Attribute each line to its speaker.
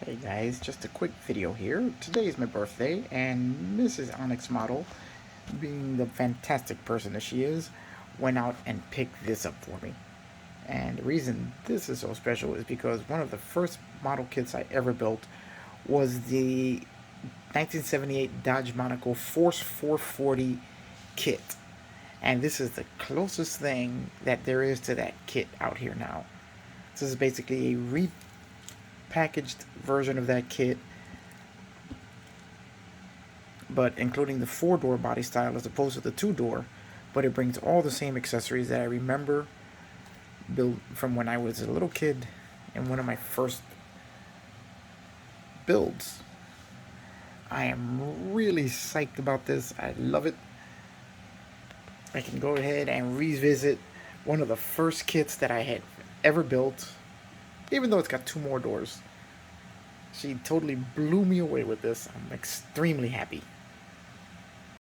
Speaker 1: Hey guys, just a quick video here. Today is my birthday, and Mrs. Onyx Model, being the fantastic person that she is, went out and picked this up for me. And the reason this is so special is because one of the first model kits I ever built was the 1978 Dodge Monoco Force 440 kit. And this is the closest thing that there is to that kit out here now. This is basically a packaged version of that kit, but including the 4-door body style as opposed to the 2-door. But it brings all the same accessories that I remember built from when I was a little kid and one of my first builds. I am really psyched about this. I love it. I can go ahead and revisit one of the first kits that I had ever built, even though it's got 2 more doors. She totally blew me away with this. I'm extremely happy.